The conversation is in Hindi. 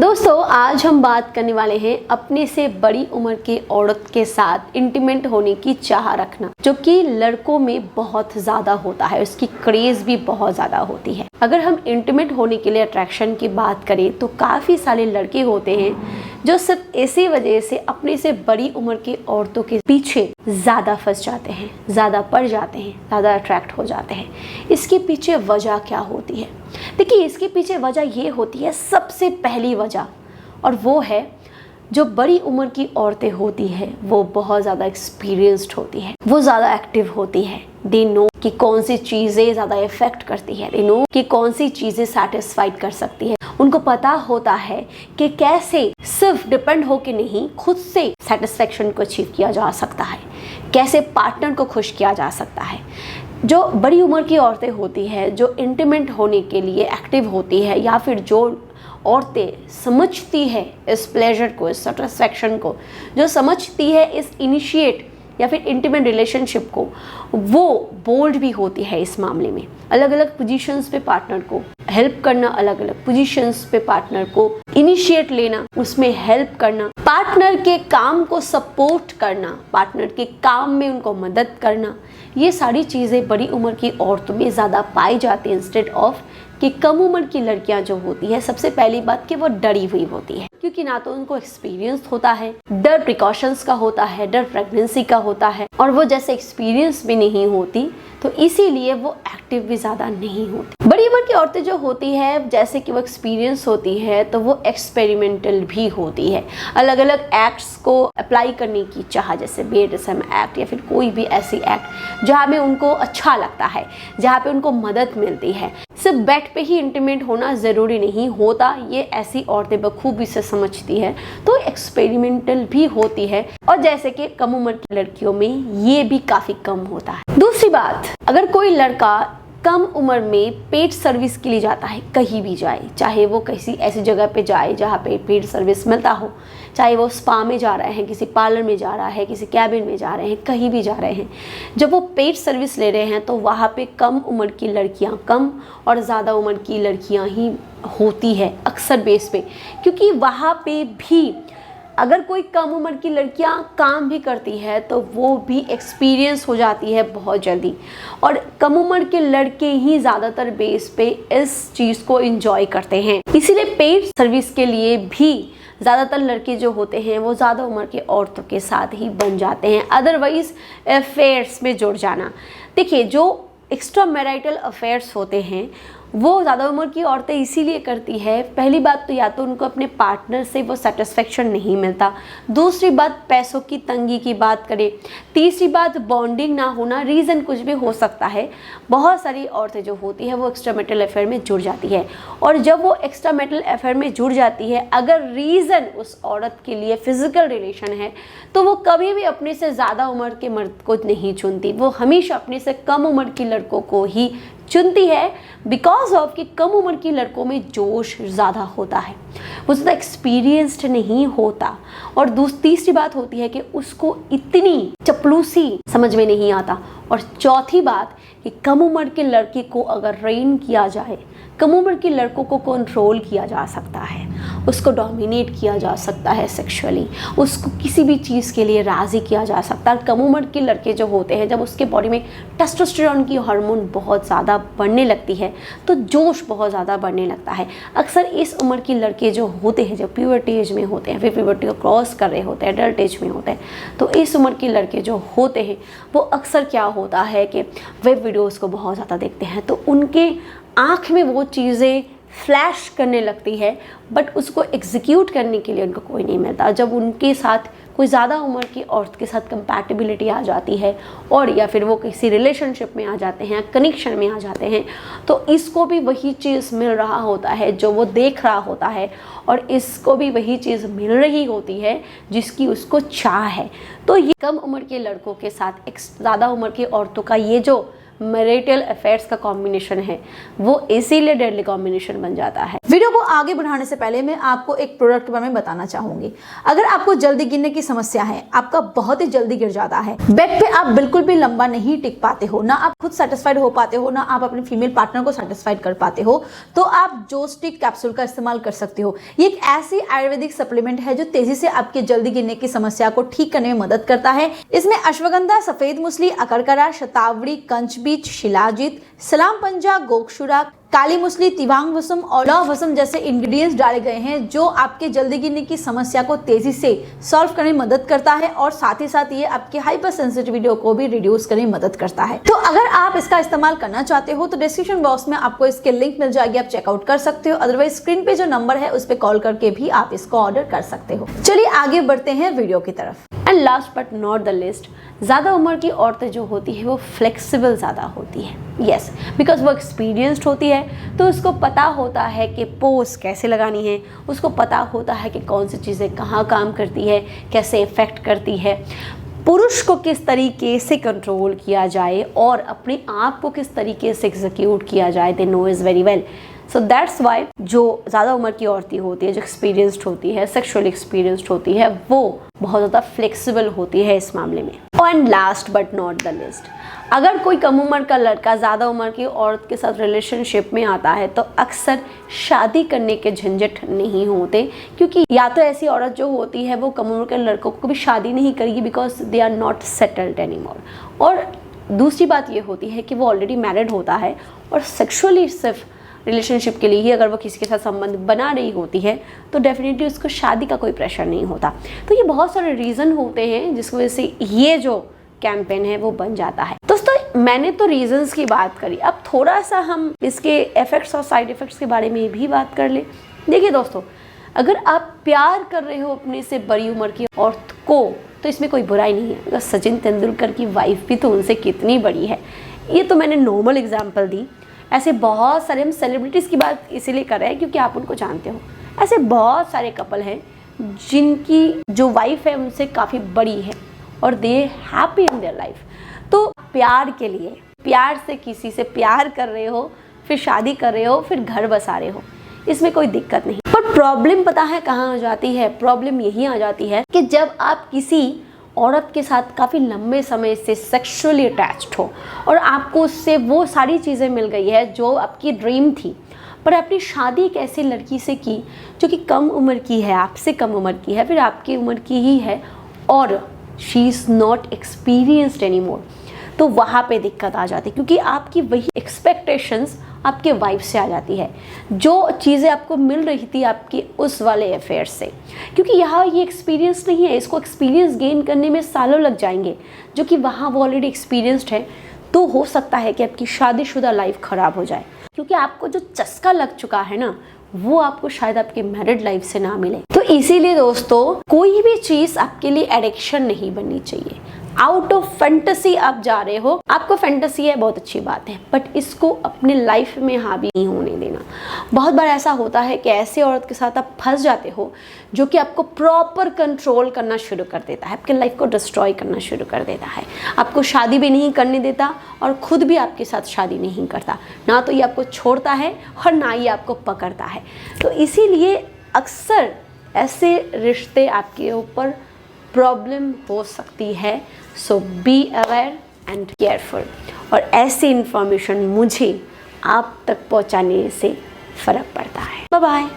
दोस्तों आज हम बात करने वाले हैं अपने से बड़ी उम्र की औरत के साथ इंटीमेट होने की चाह रखना, जो कि लड़कों में बहुत ज्यादा होता है। उसकी क्रेज भी बहुत ज्यादा होती है। अगर हम इंटीमेट होने के लिए अट्रैक्शन की बात करें तो काफी सारे लड़के होते हैं जो सिर्फ इसी वजह से अपने से बड़ी उम्र की औरतों के पीछे ज्यादा फंस जाते हैं, ज्यादा पड़ जाते हैं, ज्यादा अट्रैक्ट हो जाते हैं। इसके पीछे वजह क्या होती है? देखिए, इसके पीछे वजह ये होती है, सबसे पहली वजह, और वो है जो बड़ी उम्र की औरतें होती है वो बहुत ज़्यादा एक्सपीरियंस्ड होती है, वो ज़्यादा एक्टिव होती है। दे नो कि कौन सी चीज़ें ज़्यादा इफेक्ट करती है, दे नो कि कौन सी चीज़ें सेटिस्फाइड कर सकती है। उनको पता होता है कि कैसे सिर्फ डिपेंड होके नहीं, खुद से सेटिस्फेक्शन को अचीव किया जा सकता है, कैसे पार्टनर को खुश किया जा सकता है। जो बड़ी उम्र की औरतें होती है, जो इंटीमेट होने के लिए एक्टिव होती है, या फिर जो औरतें समझती है इस प्लेजर को, इस सेटिस्फैक्शन को, जो समझती है इस इनिशिएट या फिर इंटीमेट रिलेशनशिप को, वो बोल्ड भी होती है इस मामले में। अलग अलग पोजीशंस पे पार्टनर को हेल्प करना, अलग अलग पोजीशंस पे पार्टनर को इनिशिएट लेना, उसमें हेल्प करना, पार्टनर के काम को सपोर्ट करना, पार्टनर के काम में उनको मदद करना, ये सारी चीज़ें बड़ी उम्र की औरतों में ज़्यादा पाई जाती है इंस्टेड ऑफ कि कम उम्र की लड़कियां जो होती है, सबसे पहली बात कि वो डरी हुई होती है, क्योंकि ना तो उनको एक्सपीरियंस होता है, डर प्रिकॉशंस का होता है, डर प्रेगनेंसी का होता है, और वो जैसे एक्सपीरियंस भी नहीं होती तो इसीलिए वो एक्टिव भी ज़्यादा नहीं होती। बड़ी उम्र की औरतें जो होती है, जैसे कि वो एक्सपीरियंस होती है तो वो एक्सपेरिमेंटल भी होती है। अलग अलग एक्ट्स को अप्लाई करने की चाह, जैसे BDSM एक्ट या फिर कोई भी ऐसी एक्ट जहाँ में उनको अच्छा लगता है, जहाँ पे उनको मदद मिलती है। सिर्फ बेड पे ही इंटीमेट होना ज़रूरी नहीं होता, ये ऐसी औरतें बखूबी से समझती है, तो एक्सपेरिमेंटल भी होती है। और जैसे कि कम उम्र की लड़कियों में ये भी काफ़ी कम होता है। दूसरी बात, अगर कोई लड़का कम उम्र में पेड सर्विस के लिए जाता है, कहीं भी जाए, चाहे वो किसी ऐसी जगह पे जाए जहाँ पे पेड सर्विस मिलता हो, चाहे वो स्पा में जा रहे हैं, किसी पार्लर में जा रहा है, किसी कैबिन में जा रहे हैं, कहीं भी जा रहे हैं, जब वो पेड सर्विस ले रहे हैं तो वहाँ पे कम उम्र की लड़कियाँ कम और ज़्यादा उम्र की लड़कियाँ ही होती है अक्सर बेस पे, क्योंकि वहाँ पे भी अगर कोई कम उम्र की लड़कियां काम भी करती है तो वो भी एक्सपीरियंस हो जाती है बहुत जल्दी, और कम उम्र के लड़के ही ज़्यादातर बेस पे इस चीज़ को एंजॉय करते हैं। इसीलिए पेड सर्विस के लिए भी ज़्यादातर लड़के जो होते हैं वो ज़्यादा उम्र के औरतों के साथ ही बन जाते हैं। अदरवाइज़ अफेयर्स में जुड़ जाना, देखिए जो एक्स्ट्रा मैरिटल अफेयर्स होते हैं वो ज़्यादा उम्र की औरतें इसीलिए करती है, पहली बात तो या तो उनको अपने पार्टनर से वो सेटिस्फेक्शन नहीं मिलता, दूसरी बात पैसों की तंगी की बात करें, तीसरी बात बॉन्डिंग ना होना, रीज़न कुछ भी हो सकता है। बहुत सारी औरतें जो होती है वो एक्स्ट्रा मैरिटल अफेयर में जुड़ जाती है, और जब वो एक्स्ट्रा मैरिटल अफेयर में जुड़ जाती है, अगर रीज़न उस औरत के लिए फिजिकल रिलेशन है तो वो कभी भी अपने से ज़्यादा उम्र के मर्द को नहीं चुनती, वो हमेशा अपने से कम उम्र के लड़कों को ही चुनती है, बिकॉज ऑफ कि कम उम्र की लड़कों में जोश ज़्यादा होता है, वो ज़्यादा एक्सपीरियंस्ड नहीं होता। और तीसरी बात होती है कि उसको इतनी चपलूसी समझ में नहीं आता। और चौथी बात कि कम उम्र के लड़के को अगर ट्रेन किया जाए, कम उम्र के लड़कों को कंट्रोल किया जा सकता है, उसको डोमिनेट किया जा सकता है सेक्सुअली, उसको किसी भी चीज़ के लिए राज़ी किया जा सकता है। कम उम्र के लड़के जो होते हैं, जब उसके बॉडी में टेस्टोस्टेरोन की हार्मोन बहुत ज़्यादा बढ़ने लगती है तो जोश बहुत ज़्यादा बढ़ने लगता है। अक्सर इस उम्र के लड़के जो होते हैं, जब प्यूबर्टी एज में होते हैं, फिर प्यूबर्टी को क्रॉस कर रहे होते हैं, एडल्ट एज में होते हैं, तो इस उम्र के लड़के जो होते हैं वो अक्सर क्या होता है कि वेब वीडियोज़ को बहुत ज़्यादा देखते हैं, तो उनके आँख में वो चीज़ें फ्लैश करने लगती है, बट उसको एग्जीक्यूट करने के लिए उनको कोई नहीं मिलता। जब उनके साथ कोई ज़्यादा उम्र की औरत के साथ कंपैटिबिलिटी आ जाती है, और या फिर वो किसी रिलेशनशिप में आ जाते हैं, कनेक्शन में आ जाते हैं, तो इसको भी वही चीज़ मिल रहा होता है जो वो देख रहा होता है, और इसको भी वही चीज़ मिल रही होती है जिसकी उसको चाह है। तो ये कम उम्र के लड़कों के साथ एक ज़्यादा उम्र की औरतों का ये जो मैरिटल अफेयर्स का कॉम्बिनेशन है वो इसीलिए डेडली कॉम्बिनेशन बन जाता है। वीडियो को आगे बढ़ाने से पहले मैं आपको एक प्रोडक्ट के बारे में बताना चाहूंगी। अगर आपको जल्दी गिरने की समस्या है, आपका बहुत ही जल्दी गिर जाता है, बेड पे आप बिल्कुल भी लंबा नहीं टिक पाते हो, ना आप खुद सेटिस्फाइड हो पाते हो, ना आप अपने फीमेल पार्टनर को सेटिस्फाइड कर पाते हो, तो आप जोस्टिक कैप्सूल का इस्तेमाल कर सकते हो। ये एक ऐसी आयुर्वेदिक सप्लीमेंट है जो तेजी से आपके जल्दी गिरने की समस्या को ठीक करने में मदद करता है। इसमें अश्वगंधा, सफेद मूसली, अकरकरा, शतावरी, कंचबीज, शिलाजीत, सलाम पंजा, गोक्षुरा, काली मूसली, तिवांग वसम और लौह वसम जैसे इंग्रेडिएंट्स डाले गए हैं जो आपके जल्दी गिरने की समस्या को तेजी से सॉल्व करने में मदद करता है और साथ ही साथ ये आपके हाइपर सेंसिटिविटी को भी रिड्यूस करने में मदद करता है। तो अगर आप इसका इस्तेमाल करना चाहते हो तो डिस्क्रिप्शन बॉक्स में आपको इसके लिंक मिल जाएगी, आप चेकआउट कर सकते हो। अदरवाइज स्क्रीन पे जो नंबर है उस पर कॉल करके भी आप इसको ऑर्डर कर सकते हो। चलिए आगे बढ़ते हैं वीडियो की तरफ। And last but not the list, ज़्यादा उम्र की औरतें जो होती है वो फ्लेक्सिबल ज़्यादा होती है। यस, बिकॉज वो एक्सपीरियंस्ड होती है, तो उसको पता होता है कि पोज कैसे लगानी है, उसको पता होता है कि कौन सी चीज़ें कहाँ काम करती है, कैसे इफ़ेक्ट करती है, पुरुष को किस तरीके से कंट्रोल किया जाए और अपने आप को किस तरीके से एग्जीक्यूट किया जाए, they know is very well. So that's why जो ज़्यादा उम्र की औरतें होती है, जो एक्सपीरियंस्ड होती है, सेक्सुअली एक्सपीरियंस्ड होती है, वो बहुत ज़्यादा फ्लेक्सिबल होती है इस मामले में। And last but not the list, अगर कोई कम उम्र का लड़का ज़्यादा उम्र की औरत के साथ रिलेशनशिप में आता है तो अक्सर शादी करने के झंझट नहीं होते, क्योंकि या तो ऐसी औरत जो होती है वो कम उम्र के लड़कों को भी शादी नहीं करेगी because they are not settled anymore, और दूसरी बात ये होती है कि वो ऑलरेडी मैरिड होता है और सेक्सुअली सिर्फ रिलेशनशिप के लिए ही अगर वो किसी के साथ संबंध बना रही होती है तो डेफिनेटली उसको शादी का कोई प्रेशर नहीं होता। तो ये बहुत सारे रीज़न होते हैं जिसकी वजह से ये जो कैंपेन है वो बन जाता है। दोस्तों मैंने तो रीजंस की बात करी, अब थोड़ा सा हम इसके इफेक्ट्स और साइड इफेक्ट्स के बारे में भी बात कर ले। देखिए दोस्तों, अगर आप प्यार कर रहे हो अपने से बड़ी उम्र की औरत को तो इसमें कोई बुराई नहीं है। अगर सचिन तेंदुलकर की वाइफ भी तो उनसे कितनी बड़ी है, ये तो मैंने नॉर्मल एग्जाम्पल दी। ऐसे बहुत सारे, हम सेलिब्रिटीज़ की बात इसीलिए कर रहे हैं क्योंकि आप उनको जानते हो, ऐसे बहुत सारे कपल हैं जिनकी जो वाइफ है उनसे काफ़ी बड़ी है और दे हैप्पी इन देयर लाइफ। तो प्यार के लिए, प्यार से किसी से प्यार कर रहे हो, फिर शादी कर रहे हो, फिर घर बसा रहे हो, इसमें कोई दिक्कत नहीं। पर प्रॉब्लम पता है कहाँ आ जाती है? प्रॉब्लम यही आ जाती है कि जब आप किसी औरत के साथ काफ़ी लंबे समय से सेक्सुअली अटैच्ड हो और आपको उससे वो सारी चीज़ें मिल गई है जो आपकी ड्रीम थी, पर आपने शादी एक ऐसी लड़की से की जो कि कम उम्र की है, आपसे कम उम्र की है, फिर आपकी उम्र की ही है और she is not experienced any more, तो वहाँ पे दिक्कत आ जाती है क्योंकि आपकी वही एक्सपेक्टेशंस आपके वाइफ से आ जाती है, जो चीज़ें आपको मिल रही थी आपके उस वाले अफेयर से। क्योंकि यहाँ ये एक्सपीरियंस नहीं है, इसको एक्सपीरियंस गेन करने में सालों लग जाएंगे, जो कि वहाँ वो ऑलरेडी एक्सपीरियंस्ड है। तो हो सकता है कि आपकी शादीशुदा लाइफ ख़राब हो जाए क्योंकि आपको जो चस्का लग चुका है ना, वो आपको शायद आपके मैरिड लाइफ से ना मिले। तो इसीलिए दोस्तों, कोई भी चीज़ आपके लिए एडिक्शन नहीं बननी चाहिए। आउट ऑफ फैंटेसी आप जा रहे हो, आपको फैंटेसी है, बहुत अच्छी बात है, बट इसको अपने लाइफ में हावी नहीं होने देना। बहुत बार ऐसा होता है कि ऐसे औरत के साथ आप फंस जाते हो जो कि आपको प्रॉपर कंट्रोल करना शुरू कर देता है, आपके लाइफ को डिस्ट्रॉय करना शुरू कर देता है, आपको शादी भी नहीं करने देता और खुद भी आपके साथ शादी नहीं करता। ना तो ये आपको छोड़ता है और ना ही आपको पकड़ता है। तो इसीलिए अक्सर ऐसे रिश्ते आपके ऊपर प्रॉब्लम हो सकती है। सो बी अवेयर एंड केयरफुल। और ऐसी इन्फॉर्मेशन मुझे आप तक पहुंचाने से फ़र्क पड़ता है। Bye bye.